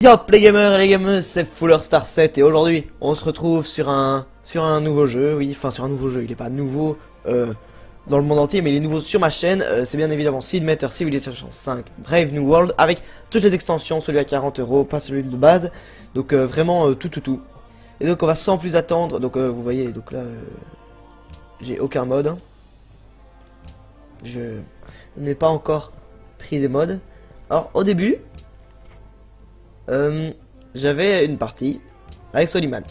Yop les gamers et les gameuses, c'est Fuller Star 7 et aujourd'hui on se retrouve sur un nouveau jeu, oui, enfin sur un nouveau jeu, il est pas nouveau dans le monde entier mais il est nouveau sur ma chaîne, c'est bien évidemment Seedmeter Civilization 5 Brave New World avec toutes les extensions, celui à 40 €, pas celui de base, donc vraiment tout. Et donc on va sans plus attendre, donc vous voyez, donc là j'ai aucun mode, hein. Je n'ai pas encore pris des modes. Alors au début j'avais une partie avec Soliman.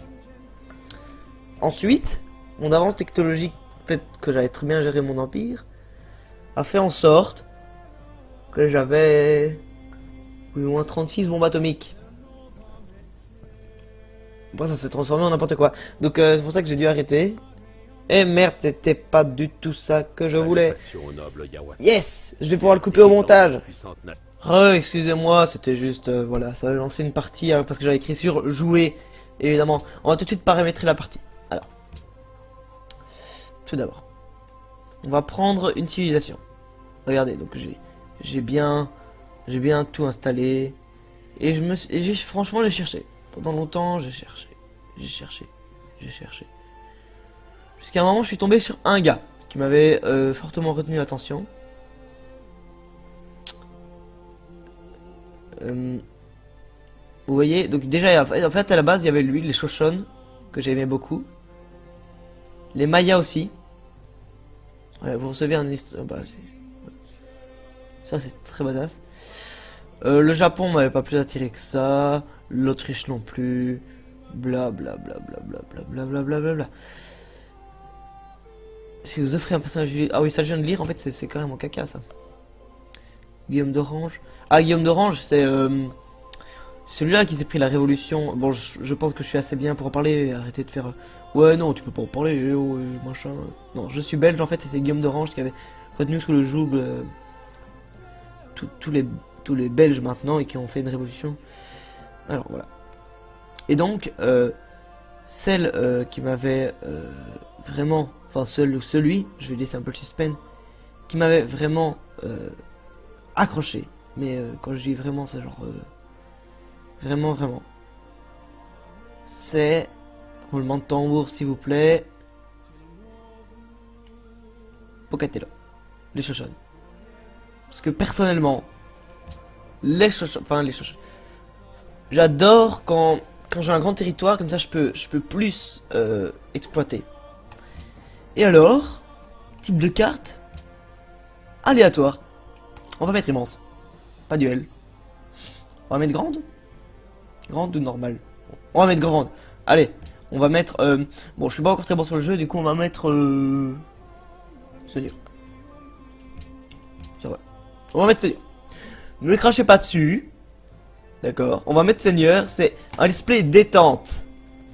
Ensuite, mon avance technologique, fait que j'avais très bien géré mon empire, a fait en sorte que j'avais au moins 36 bombes atomiques. Bon, ça s'est transformé en n'importe quoi. Donc c'est pour ça que j'ai dû arrêter. Et merde, c'était pas du tout ça que je voulais. Yes, je vais pouvoir le couper au montage. Excusez-moi, c'était juste, voilà, ça va lancer une partie parce que j'avais écrit sur jouer, évidemment. On va tout de suite paramétrer la partie. Alors, tout d'abord, on va prendre une civilisation. Regardez, donc j'ai bien tout installé et franchement j'ai cherché. Pendant longtemps, j'ai cherché. Jusqu'à un moment, je suis tombé sur un gars qui m'avait fortement retenu l'attention. Vous voyez, donc déjà, en fait, à la base, il y avait lui, les Shoshone, que j'aimais beaucoup. Les Mayas aussi. Ouais, vous recevez un... bah, ça, c'est très badass. Le Japon m'avait pas plus attiré que ça. L'Autriche non plus. Blablabla. Si vous offrez un personnage... Ah oui, ça je viens de lire, en fait, c'est quand même mon caca, ça. Guillaume d'Orange. Ah, Guillaume d'Orange, c'est celui-là qui s'est pris la révolution. Bon, je pense que je suis assez bien pour en parler. Arrêtez de faire... ouais, non, tu peux pas en parler, machin. Non, je suis belge, en fait, et c'est Guillaume d'Orange qui avait retenu sous le joug tous les Belges maintenant et qui ont fait une révolution. Alors, voilà. Et donc, celle qui m'avait vraiment... Enfin, celui, je vais laisser un peu le suspense, qui m'avait vraiment accroché. Mais quand je dis vraiment, c'est genre... vraiment. C'est... Roulement de tambour, s'il vous plaît. Pocatello. Les Shoshone. Parce que personnellement, les Shoshone... J'adore quand j'ai un grand territoire, comme ça je peux plus exploiter. Et alors, type de carte, aléatoire. On va mettre immense. Pas duel. On va mettre grande. Grande ou normale? On va mettre grande. Allez, on va mettre... bon, je suis pas encore très bon sur le jeu, du coup on va mettre... Seigneur. Ça va. On va mettre Seigneur. Ne me crachez pas dessus. D'accord. On va mettre Seigneur, c'est un display détente.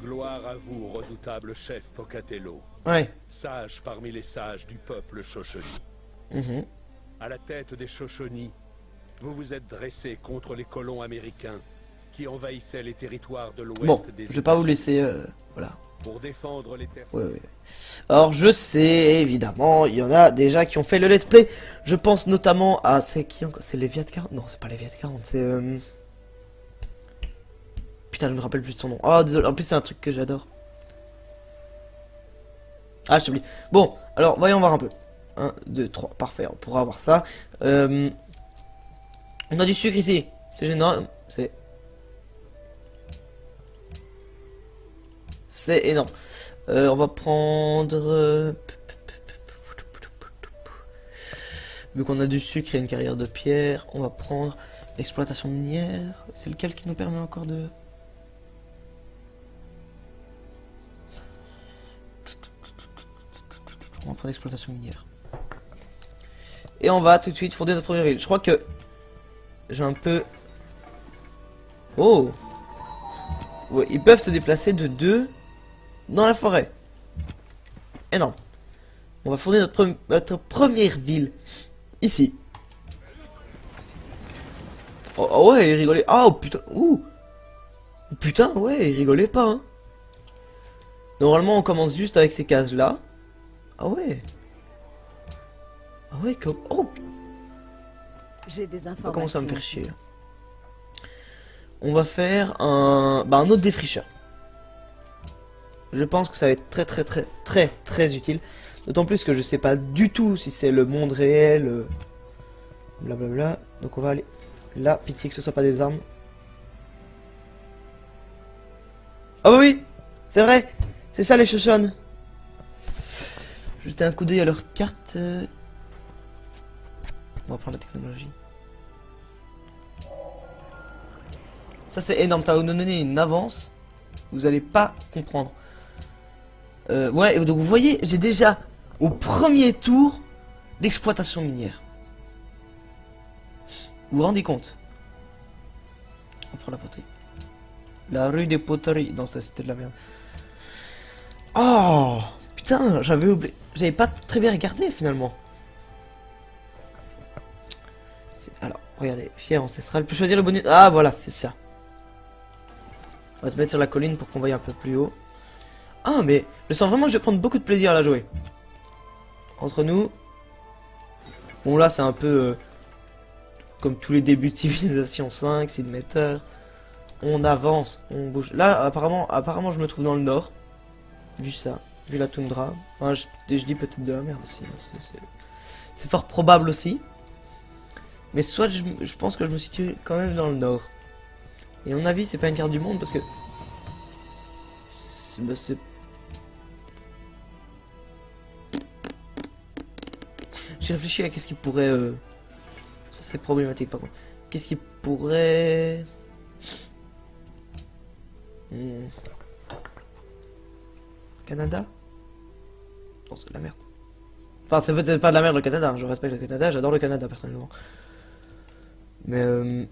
Gloire à vous, redoutable chef Pocatello. Ouais. Sage parmi les sages du peuple Shoshone. À la tête des Shoshone, vous vous êtes dressé contre les colons américains qui envahissaient les territoires de l'ouest des États-Unis. Je vais pas vous laisser, voilà. Pour défendre les terres. Ouais. Alors je sais, évidemment, il y en a déjà qui ont fait le let's play. Je pense notamment à... C'est qui encore? C'est Léviat 40? Non, c'est pas Léviat 40, c'est... Putain, je me rappelle plus de son nom. Oh, désolé, en plus c'est un truc que j'adore. Ah, je t'oublie. Bon, alors, voyons voir un peu. 1, 2, 3, parfait, on pourra avoir ça. On a du sucre ici. C'est gênant, c'est énorme. On va prendre... vu qu'on a du sucre et une carrière de pierre, on va prendre l'exploitation minière. C'est lequel qui nous permet encore de... On va prendre l'exploitation minière. Et on va tout de suite fonder notre première ville. Je crois que... j'ai un peu... Oh! Ouais, ils peuvent se déplacer de 2 dans la forêt. Énorme. On va fonder notre première ville. Ici. Oh ouais, il rigolait. Oh putain. Ouh. Putain, ouais, il rigolait pas. Hein. Normalement, on commence juste avec ces cases-là. Ah ouais. Ah ouais, comme... Oh. J'ai des informations. Ça commence à me faire chier. on va faire un autre défricheur. Je pense que ça va être très utile. D'autant plus que je sais pas du tout si c'est le monde réel. Blablabla. Donc on va aller là. Pitié que ce soit pas des armes. Ah bah oui, c'est vrai. C'est ça les Shoshone. Jeter un coup d'œil à leur carte. On va prendre la technologie. Ça c'est énorme. Ça va vous donner une avance. Vous allez pas comprendre. Ouais, donc vous voyez, j'ai déjà au premier tour l'exploitation minière. Vous vous rendez compte? On prend la poterie. La rue des poteries. Non, ça c'était de la merde. Oh putain, j'avais oublié. J'avais pas très bien regardé finalement. Alors, regardez, fier ancestral. Peut choisir le bonus. Ah voilà, c'est ça. On va se mettre sur la colline pour qu'on voie un peu plus haut. Ah mais je sens vraiment que je vais prendre beaucoup de plaisir à la jouer. Entre nous. Bon là c'est un peu comme tous les débuts de Civilization 5, Sidmeter. On avance, on bouge. Là apparemment je me trouve dans le nord. Vu ça, vu la toundra. Enfin je dis peut-être de la merde aussi. C'est fort probable aussi. Mais soit je pense que je me situe quand même dans le nord. Et à mon avis c'est pas une carte du monde parce que... c'est... J'ai réfléchi à qu'est-ce qui pourrait... Ça c'est problématique par contre. Qu'est-ce qui pourrait... Canada? Non c'est de la merde. Enfin c'est peut-être pas de la merde le Canada, je respecte le Canada, j'adore le Canada personnellement. Mais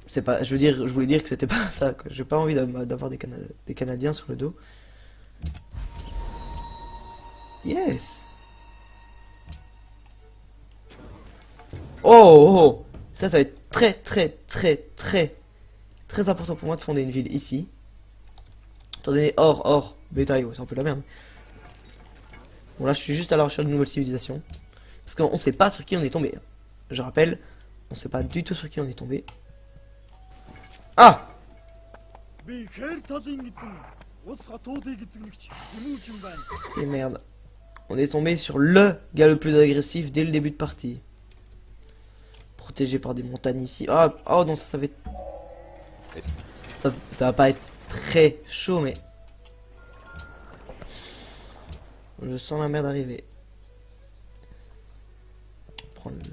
c'est pas... je voulais dire que c'était pas ça, quoi. J'ai pas envie d'avoir des Canadiens sur le dos. Yes. Oh, ça va être très important pour moi de fonder une ville ici. Étant donné or, bétail, c'est un peu la merde. Bon là je suis juste à la recherche d'une nouvelle civilisation. Parce qu'on sait pas sur qui on est tombé. Je rappelle, on sait pas du tout sur qui on est tombé. Ah! Et merde. On est tombé sur le gars le plus agressif dès le début de partie. Protégé par des montagnes ici. Ah, oh non, ça va être... Ça va pas être très chaud, mais... Je sens la merde arriver. Prendre le...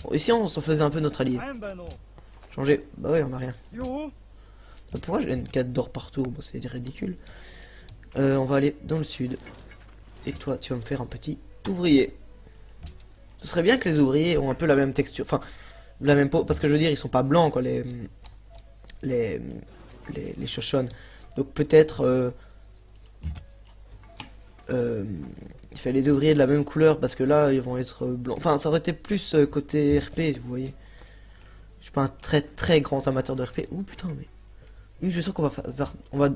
Bon, ici, on s'en faisait un peu notre allié. Changer. Bah oui, on a rien. Pourquoi j'ai une 4 d'or partout? Bon, c'est ridicule. On va aller dans le sud. Et toi, tu vas me faire un petit ouvrier. Ce serait bien que les ouvriers ont un peu la même texture. Enfin, la même peau. Parce que je veux dire, ils sont pas blancs, quoi, les Shoshone. Donc peut-être... il fait les ouvriers de la même couleur. Parce que là, ils vont être blancs. Enfin, ça aurait été plus côté RP, vous voyez. Je suis pas un très grand amateur de RP. Ouh, putain, mais... Oui, je sens qu'on va faire... On va...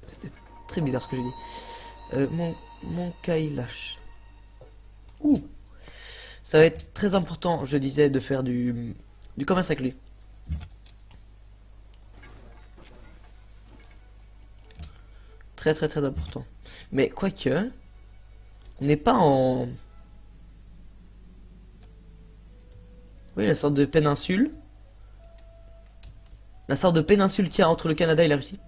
C'était très bizarre ce que j'ai dit. Mon Kailash. Ouh. Ça va être très important, je disais, de faire du commerce avec lui. Très important. Mais quoique... On n'est pas en... Oui, la sorte de péninsule. La sorte de péninsule qu'il y a entre le Canada et la Russie.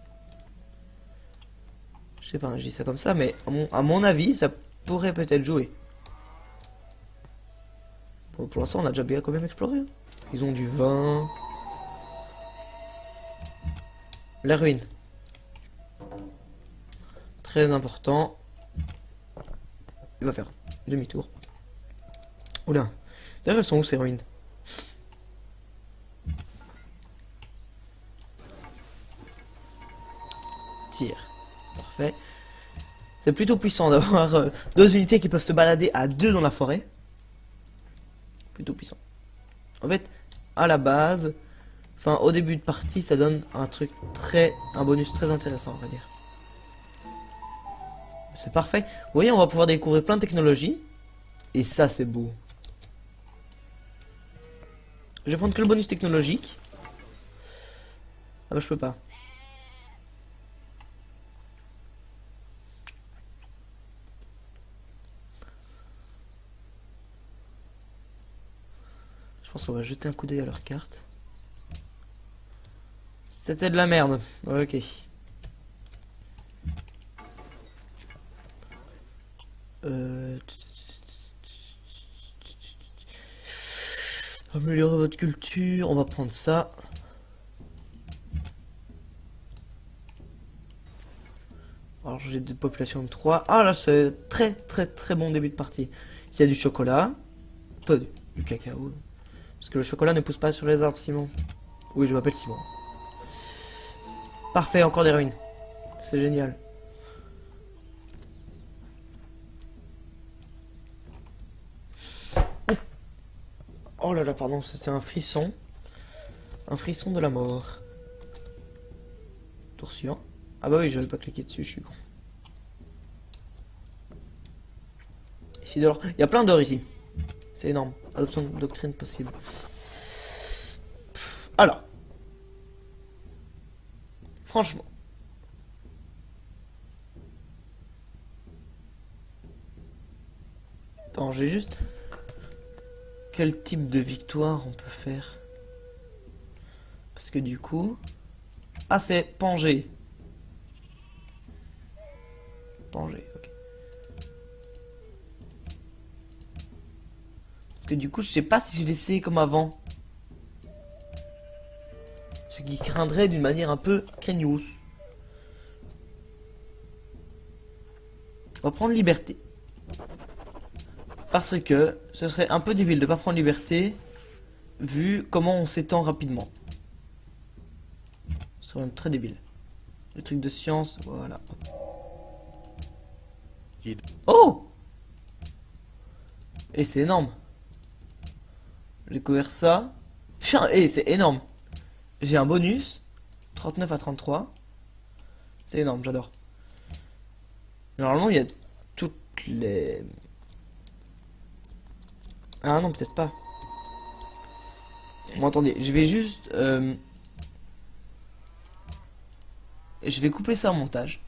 Je sais pas, je dis ça comme ça, mais à mon avis, ça pourrait peut-être jouer. Bon, pour l'instant, on a déjà bien quand même exploré. Hein. Ils ont du vin. La ruine. Très important. Il va faire demi-tour. Oula. D'ailleurs, elles sont où ces ruines? Tir. Parfait. C'est plutôt puissant d'avoir deux unités qui peuvent se balader à deux dans la forêt. Plutôt puissant. En fait, à la base, enfin au début de partie, ça donne un bonus très intéressant, on va dire. C'est parfait. Vous voyez, on va pouvoir découvrir plein de technologies. Et ça, c'est beau. Je vais prendre que le bonus technologique. Ah bah je peux pas. Je pense qu'on va jeter un coup d'œil à leur carte. C'était de la merde. Ok. Améliorer votre culture. On va prendre ça. Alors j'ai des populations de 3. Ah là c'est très bon début de partie. S'il y a du chocolat. Enfin du cacao. Parce que le chocolat ne pousse pas sur les arbres, Simon. Oui, je m'appelle Simon. Parfait, encore des ruines. C'est génial. Oh là là, pardon, c'était un frisson. Un frisson de la mort. Tour suivant. Ah bah oui, j'avais pas cliqué dessus, je suis con. Ici de l'or. Il y a plein d'or ici. C'est énorme. Adoption de doctrine possible. Alors. Franchement. Attends, j'ai juste... Quel type de victoire on peut faire? Parce que du coup... Ah, c'est Pangée. Pangée, ok. Parce que du coup, je sais pas si je l'essaie comme avant. Ce qui craindrait d'une manière un peu craignos. On va prendre liberté. Parce que ce serait un peu débile de pas prendre liberté vu comment on s'étend rapidement. Ce serait même très débile. Le truc de science, voilà. Oh! Et c'est énorme. J'ai découvert ça. Putain, et c'est énorme. J'ai un bonus. 39 à 33. C'est énorme, j'adore. Normalement, il y a toutes les... Ah non, peut-être pas. Bon, attendez, je vais juste... Je vais couper ça au montage.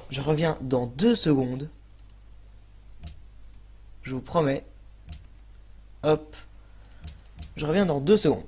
Je reviens dans 2 secondes. Je vous promets. Hop. Je reviens dans 2 secondes.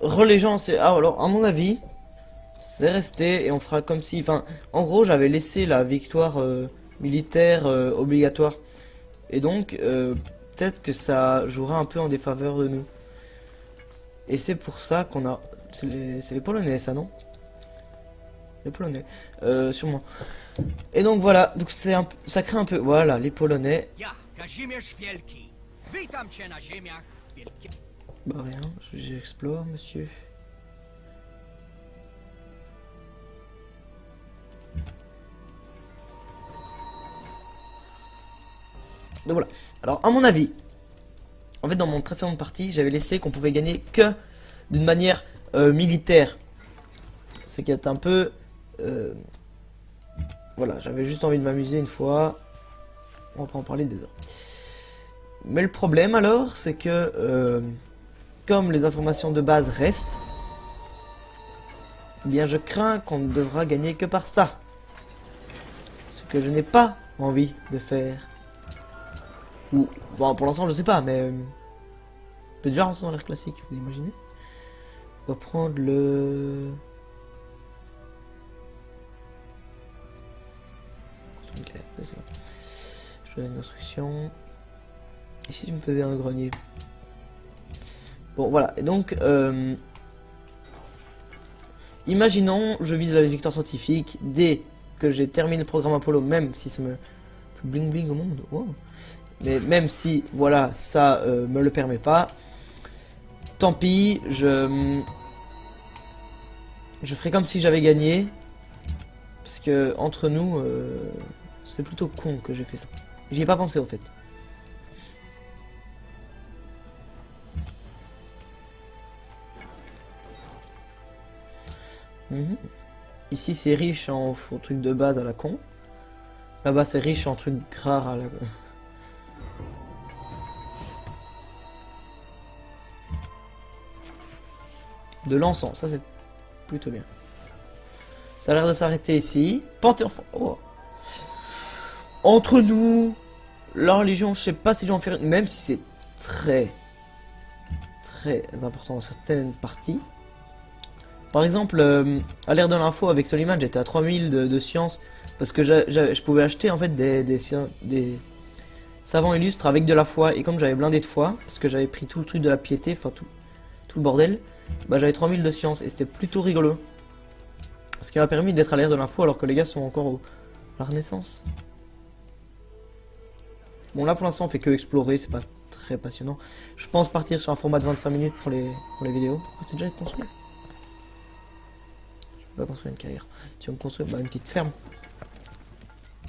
Relais gens, c'est... Ah, alors, à mon avis, c'est resté et on fera comme si... Enfin, en gros, j'avais laissé la victoire militaire obligatoire. Et donc, peut-être que ça jouera un peu en défaveur de nous. Et c'est pour ça qu'on a... C'est les Polonais, ça, non? Les Polonais, sûrement. Et donc, voilà. Donc, c'est un... ça crée un peu... Voilà, les Polonais. Bah rien, j'explore, monsieur. Donc voilà. Alors, à mon avis, en fait, dans mon précédente partie, j'avais laissé qu'on pouvait gagner que d'une manière militaire. C'est qu'il y a un peu... voilà, j'avais juste envie de m'amuser une fois. On va pas en parler des heures. Mais le problème, alors, c'est que... comme les informations de base restent, eh bien je crains qu'on ne devra gagner que par ça. Ce que je n'ai pas envie de faire. Ou, enfin, pour l'instant je sais pas, mais... on peut déjà rentrer dans l'air classique, vous imaginez. On va prendre le... Ok. faisais une construction. Et si je me faisais un grenier? Bon, voilà. Et donc, imaginons, je vise la victoire scientifique dès que j'ai terminé le programme Apollo, même si ça me plus bling bling au monde. Wow. Mais même si, voilà, ça me le permet pas, tant pis, je ferai comme si j'avais gagné. Parce que, entre nous, c'est plutôt con que j'ai fait ça. J'y ai pas pensé, en fait. Ici, c'est riche en trucs de base à la con. Là-bas, c'est riche en trucs rares à la... De l'encens, ça c'est plutôt bien. Ça a l'air de s'arrêter ici. Panthéon... Oh. Entre nous, la religion, je sais pas si je vais en faire... Même si c'est très important dans certaines parties. Par exemple, à l'ère de l'info avec Soliman, j'étais à 3000 de science. Parce que je pouvais acheter en fait des savants illustres avec de la foi. Et comme j'avais blindé de foi, parce que j'avais pris tout le truc de la piété, enfin tout le bordel, bah j'avais 3000 de science et c'était plutôt rigolo. Ce qui m'a permis d'être à l'ère de l'info alors que les gars sont encore à la Renaissance. Bon là pour l'instant on fait que explorer, c'est pas très passionnant. Je pense partir sur un format de 25 minutes pour les vidéos. Ah, c'est déjà construit. Je vais pas construire une carrière. Tu vas me construire une petite ferme.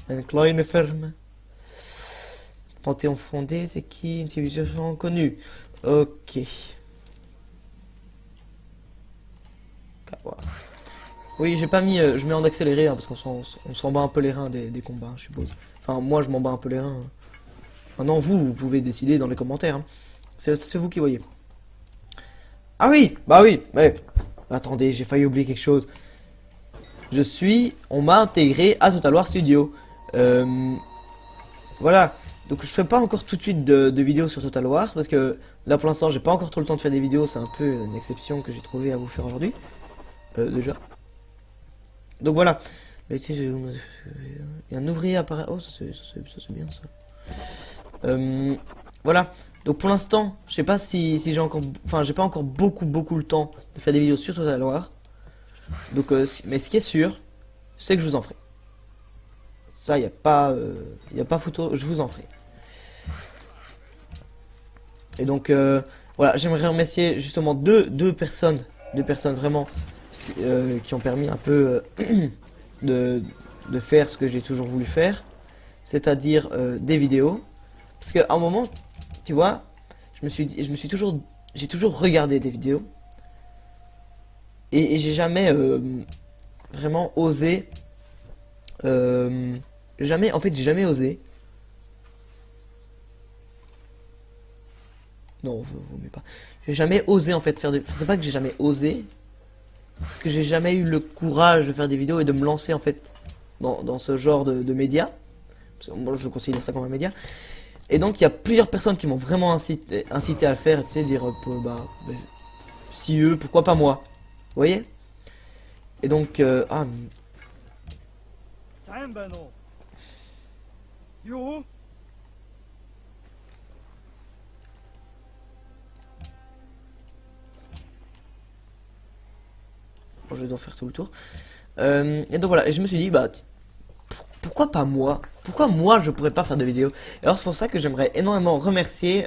Une kleine ferme. Panthéon fondé, c'est qui? Une civilisation connue. Ok. Oui, j'ai pas mis, je mets en accéléré hein, parce qu'on s'en bat un peu les reins des combats, je suppose. Enfin, moi, je m'en bats un peu les reins. Maintenant, vous pouvez décider dans les commentaires. Hein. C'est vous qui voyez. Ah oui, bah oui, mais... Attendez, j'ai failli oublier quelque chose. On m'a intégré à Total War Studio. Voilà. Donc, je fais pas encore tout de suite de vidéos sur Total War parce que là, pour l'instant, j'ai pas encore trop le temps de faire des vidéos. C'est un peu une exception que j'ai trouvé à vous faire aujourd'hui. Déjà. Donc voilà. Il y a un ouvrier apparaît. Oh, ça c'est bien ça. Voilà. Donc pour l'instant, je sais pas si j'ai encore. Enfin, j'ai pas encore beaucoup le temps de faire des vidéos sur Total War. Donc, mais ce qui est sûr, c'est que je vous en ferai. Ça, y a pas photo. Je vous en ferai. Et donc, voilà. J'aimerais remercier justement deux personnes vraiment. Qui ont permis un peu de faire ce que j'ai toujours voulu faire, c'est-à-dire des vidéos. Parce qu'à un moment, tu vois, j'ai toujours regardé des vidéos et j'ai jamais vraiment osé. J'ai jamais osé. Non, vaut mieux pas. J'ai jamais osé en fait faire c'est pas que j'ai jamais osé. Parce que j'ai jamais eu le courage de faire des vidéos et de me lancer en fait dans ce genre de médias. Moi je considère ça comme un média. Et donc il y a plusieurs personnes qui m'ont vraiment incité à le faire, tu sais, dire si eux, pourquoi pas moi. Vous voyez? Et donc je dois faire tout le tour. Et donc voilà, et je me suis dit, bah, pourquoi pas moi? Pourquoi moi je pourrais pas faire de vidéos? Et alors c'est pour ça que j'aimerais énormément remercier,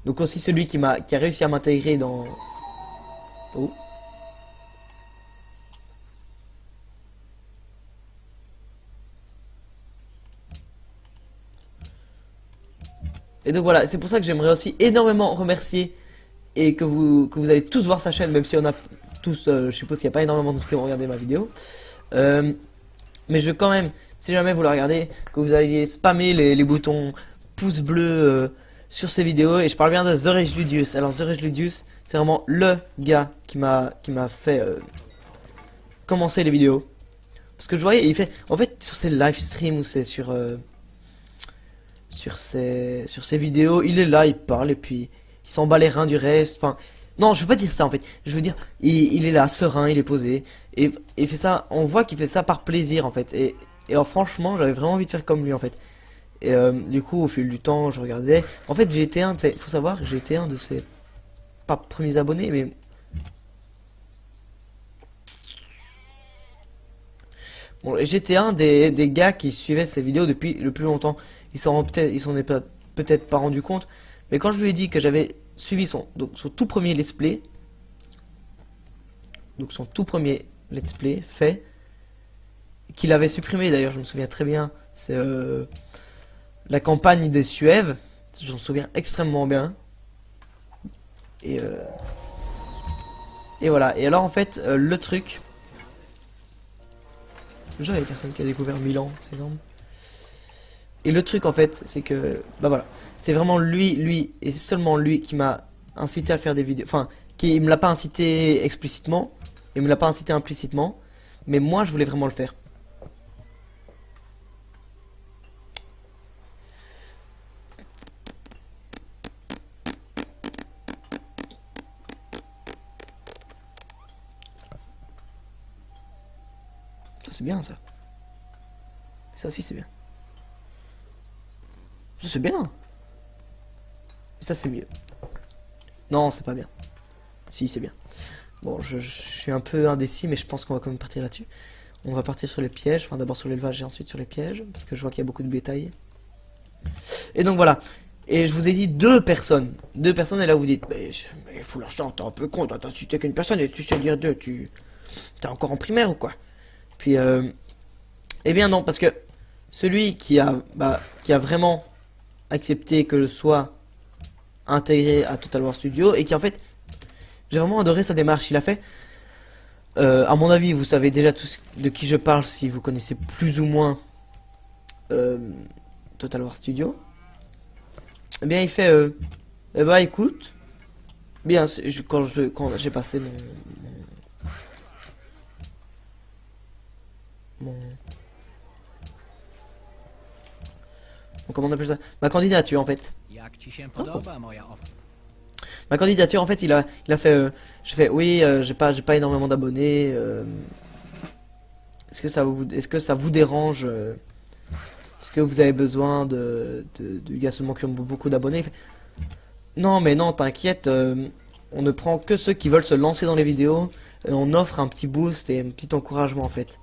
donc aussi celui qui a réussi à m'intégrer dans... Oh. Et donc voilà, c'est pour ça que j'aimerais aussi énormément remercier et que vous allez tous voir sa chaîne, même si on a tous, je suppose qu'il n'y a pas énormément de gens qui vont regarder ma vidéo. Mais je veux quand même, si jamais vous la regardez, que vous alliez spammer les boutons pouce bleu sur ces vidéos. Et je parle bien de The Rage Ludius. Alors The Rage Ludius, c'est vraiment le gars qui m'a fait commencer les vidéos. Parce que je voyais, il fait, en fait, sur ses live streams ou c'est sur ses vidéos, il est là, il parle et puis il s'en bat les reins du reste. Enfin, non, je veux pas dire ça en fait. Je veux dire, il est là, serein, il est posé et il fait ça. On voit qu'il fait ça par plaisir en fait. Et alors franchement, j'avais vraiment envie de faire comme lui en fait. Et du coup, au fil du temps, je regardais. En fait, j'ai été il faut savoir que j'ai été un de ses pas premiers abonnés, mais bon, j'étais un des gars qui suivaient ces vidéos depuis le plus longtemps. Ils s'en est peut-être pas rendu compte, mais quand je lui ai dit que j'avais suivi son tout premier let's play, donc son tout premier let's play fait, qu'il avait supprimé d'ailleurs, je me souviens très bien, c'est la campagne des Suèves, j'en souviens extrêmement bien. Et voilà, et alors en fait, le truc, déjà il y a personne qui a découvert Milan, c'est énorme. Et le truc en fait, c'est que, bah voilà, c'est vraiment lui et seulement lui qui m'a incité à faire des vidéos, enfin, qui me l'a pas incité explicitement, il me l'a pas incité implicitement, mais moi je voulais vraiment le faire. Ça c'est bien ça. Ça aussi c'est bien. Ça c'est bien. Mais ça c'est mieux. Non, c'est pas bien. Si, c'est bien. Bon, je suis un peu indécis, mais je pense qu'on va quand même partir là-dessus. On va partir sur les pièges. Enfin, d'abord sur l'élevage et ensuite sur les pièges. Parce que je vois qu'il y a beaucoup de bétail. Et donc voilà. Et je vous ai dit deux personnes. Deux personnes, et là vous dites, mais fous l'argent, t'es un peu con. T'as cité qu'une personne et tu sais dire deux. T'es encore en primaire ou quoi? Puis, eh bien non, parce que celui qui a vraiment accepté que je sois intégré à Total War Studio et qui en fait, j'ai vraiment adoré sa démarche. Il a fait, à mon avis, vous savez déjà de qui je parle si vous connaissez plus ou moins Total War Studio. Eh bien, il fait, eh ben écoute, bien, quand j'ai passé mon comment on appelle ça, ma candidature en fait. Oh. Ma candidature en fait, il a fait, je fais oui, j'ai pas énormément d'abonnés. Est-ce que ça vous dérange, est-ce que vous avez besoin de gars seulement qui ont beaucoup d'abonnés? Non mais non, t'inquiète, on ne prend que ceux qui veulent se lancer dans les vidéos. Et on offre un petit boost et un petit encouragement en fait.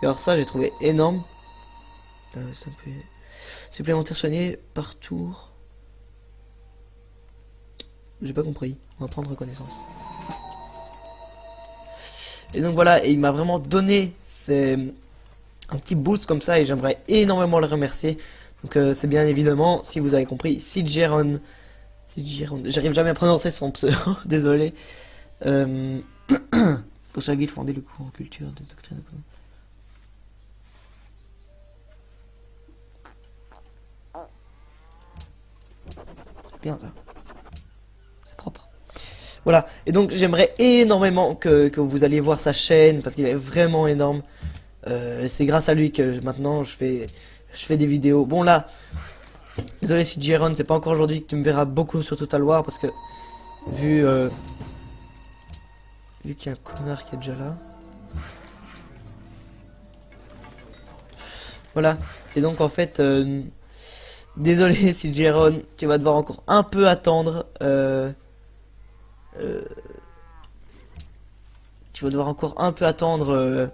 Et alors ça j'ai trouvé énorme. Ça peut... Supplémentaire soigné par tour. J'ai pas compris. On va prendre reconnaissance. Et donc voilà, et il m'a vraiment donné un petit boost comme ça et j'aimerais énormément le remercier. Donc c'est bien évidemment, si vous avez compris, Sidgeron. J'arrive jamais à prononcer son pseudo, désolé. Pour chaque ville fonder le cours en culture des doctrines. C'est bien ça. C'est propre. Voilà, et donc j'aimerais énormément que vous alliez voir sa chaîne parce qu'il est vraiment énorme. C'est grâce à lui que maintenant je fais des vidéos. Bon là, désolé si Jérôme, c'est pas encore aujourd'hui que tu me verras beaucoup sur Total War parce que vu qu'il y a un connard qui est déjà là. Voilà, et donc en fait, désolé si Jérôme, tu vas devoir encore un peu attendre. Tu vas devoir encore un peu attendre.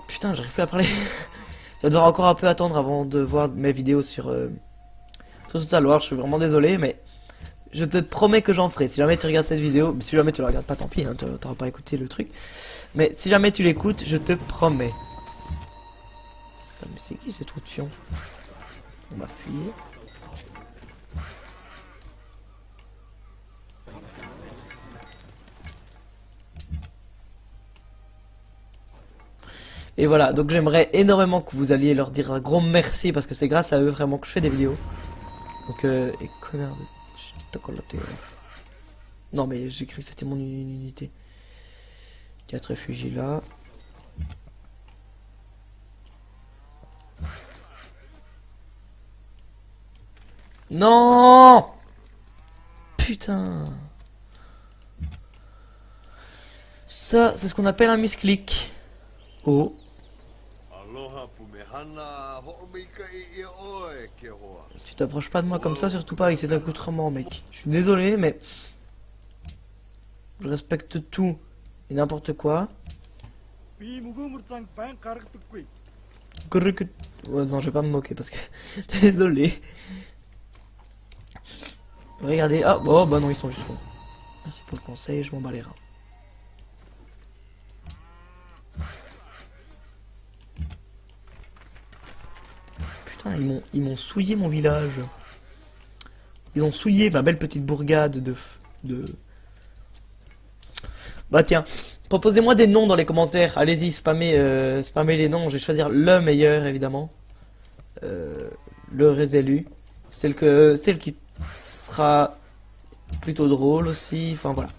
Putain, j'arrive plus à parler. Tu vas devoir encore un peu attendre avant de voir mes vidéos sur Total War. Je suis vraiment désolé, mais je te promets que j'en ferai. Si jamais tu regardes cette vidéo, si jamais tu la regardes pas, tant pis, hein, t'auras pas écouté le truc. Mais si jamais tu l'écoutes, je te promets. Putain, mais c'est qui ces trous de fion? On va fuir. Et voilà, donc j'aimerais énormément que vous alliez leur dire un gros merci parce que c'est grâce à eux vraiment que je fais des vidéos. Donc, et connard de chocolateur. Non mais j'ai cru que c'était mon unité. 4 réfugiés là. Non! Putain! Ça, c'est ce qu'on appelle un misclick. Oh. Tu t'approches pas de moi comme ça, surtout pas avec cet accoutrement, mec. Je suis désolé, mais... Je respecte tout et n'importe quoi. Ouais, non, je vais pas me moquer parce que... Désolé. Regardez. Ah, oh, bah non, ils sont juste cons. Merci pour le conseil, je m'en bats les reins. Putain, ils m'ont souillé mon village. Ils ont souillé ma belle petite bourgade de... Bah tiens, proposez-moi des noms dans les commentaires. Allez-y, spammez les noms. Je vais choisir le meilleur, évidemment. Le résolu. Celle qui sera plutôt drôle aussi. Enfin, voilà.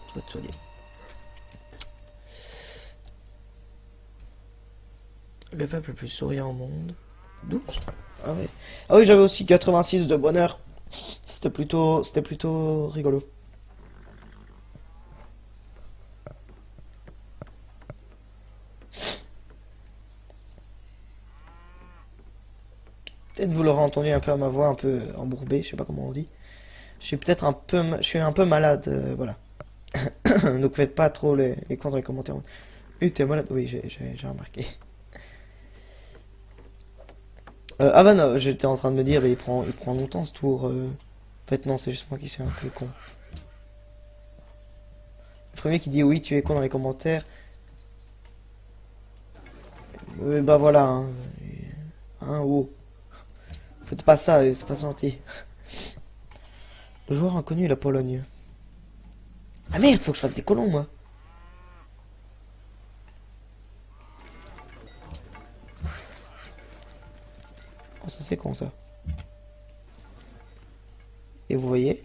Tu vas te soigner. Le peuple le plus souriant au monde. 12. Ah ouais. Ah oui, j'avais aussi 86 de bonheur. C'était plutôt rigolo. Peut-être vous l'aurez entendu un peu à ma voix, un peu embourbée, je sais pas comment on dit. Je suis peut-être je suis un peu malade, voilà. Donc faites pas trop les cons dans les commentaires. T'es malade? Oui, j'ai remarqué. Ah bah non, j'étais en train de me dire, il prend longtemps ce tour. En fait non, c'est juste moi qui suis un peu con. Le premier qui dit oui, tu es con dans les commentaires. Bah voilà, oh. Faites pas ça, c'est pas gentil. Le joueur inconnu, la Pologne. Ah merde, faut que je fasse des colons, moi. Oh, ça c'est con, ça. Et vous voyez?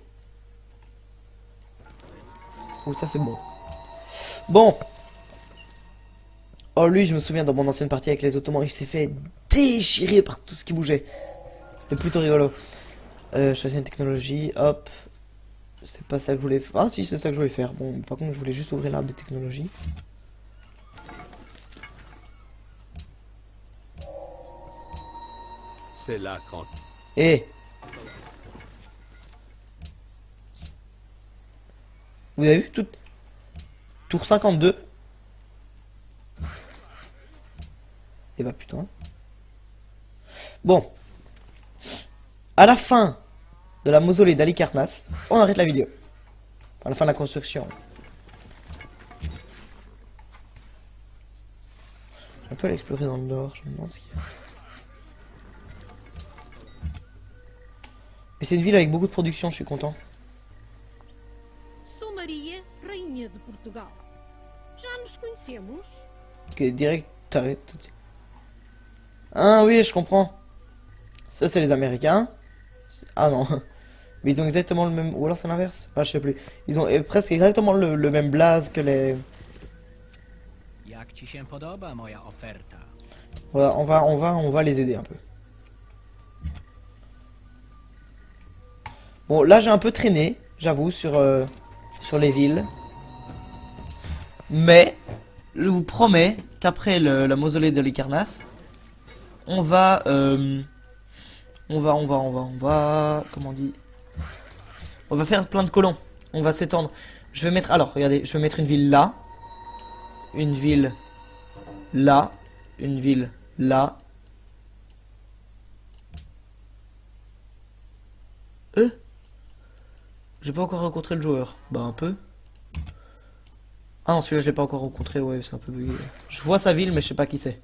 Oh, ça c'est bon. Bon. Oh, lui, je me souviens dans mon ancienne partie avec les Ottomans, il s'est fait déchirer par tout ce qui bougeait. C'était plutôt rigolo. Choisir une technologie, hop. C'est pas ça que je voulais faire. Ah si, c'est ça que je voulais faire. Bon, par contre, je voulais juste ouvrir l'arbre de technologie. C'est là quand... Eh. Vous avez vu tout... Tour 52. Et bah putain. Bon. À la fin de la mausolée d'Halicarnasse, on arrête la vidéo. À la fin de la construction. J'ai un peu à l'explorer dans le nord, je me demande ce qu'il y a. Et c'est une ville avec beaucoup de production, je suis content. Sou Maria, rainha de Portugal. Já nos conhecemos? Ok, direct, t'arrêtes tout de suite. Ah oui, je comprends. Ça, c'est les Américains. Ah non. Mais ils ont exactement le même... Ou alors c'est l'inverse. Ah, je sais plus. Ils ont presque exactement le même blaze que les... Jak ci się podoba moja oferta? Voilà, on va les aider un peu. Bon, là j'ai un peu traîné, j'avoue, sur les villes. Mais, je vous promets qu'après la mausolée de l'Halicarnasse, on va, comment on dit? On va faire plein de colons. On va s'étendre. Je vais mettre, alors, regardez, je vais mettre une ville là. Une ville là. Une ville là. J'ai pas encore rencontré le joueur. Bah un peu. Ah non, celui-là je l'ai pas encore rencontré, ouais, c'est un peu bugué. Je vois sa ville mais je sais pas qui c'est.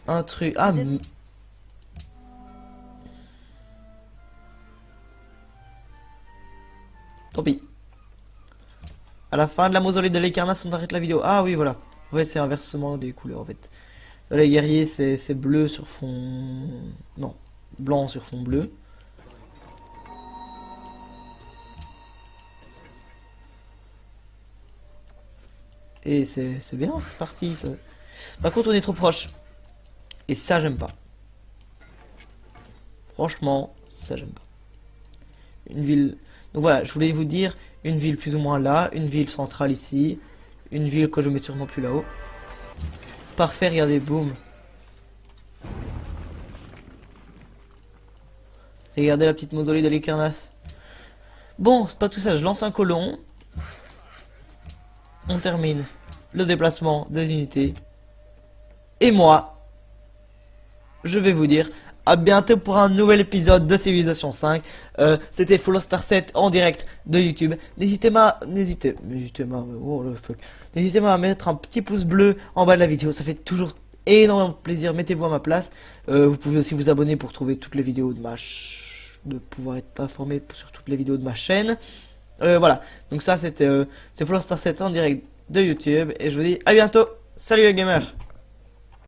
Un truc... Ah tant pis. À la fin de la mausolée de l'Halicarnasse, on arrête la vidéo. Ah oui, voilà. En fait, c'est inversement des couleurs, en fait. Là, les guerriers, c'est bleu sur fond... Non, blanc sur fond bleu. Et c'est bien cette partie, ça. Par contre, on est trop proche. Et ça, j'aime pas. Franchement, ça, j'aime pas. Une ville... Donc voilà, je voulais vous dire, une ville plus ou moins là, une ville centrale ici, une ville que je mets sûrement plus là-haut. Parfait, regardez, boum. Regardez la petite mausolée de l'Icarnas. Bon, c'est pas tout ça, je lance un colon. On termine le déplacement des unités. Et moi, je vais vous dire à bientôt pour un nouvel épisode de Civilization 5. C'était Follow Star 7 en direct de YouTube. N'hésitez pas à mettre un petit pouce bleu en bas de la vidéo. Ça fait toujours énormément de plaisir. Mettez-vous à ma place. Vous pouvez aussi vous abonner pour trouver toutes les vidéos de de pouvoir être informé sur toutes les vidéos de ma chaîne. Voilà. Donc ça c'est Follow Star 7 en direct de YouTube. Et je vous dis à bientôt. Salut les gamers.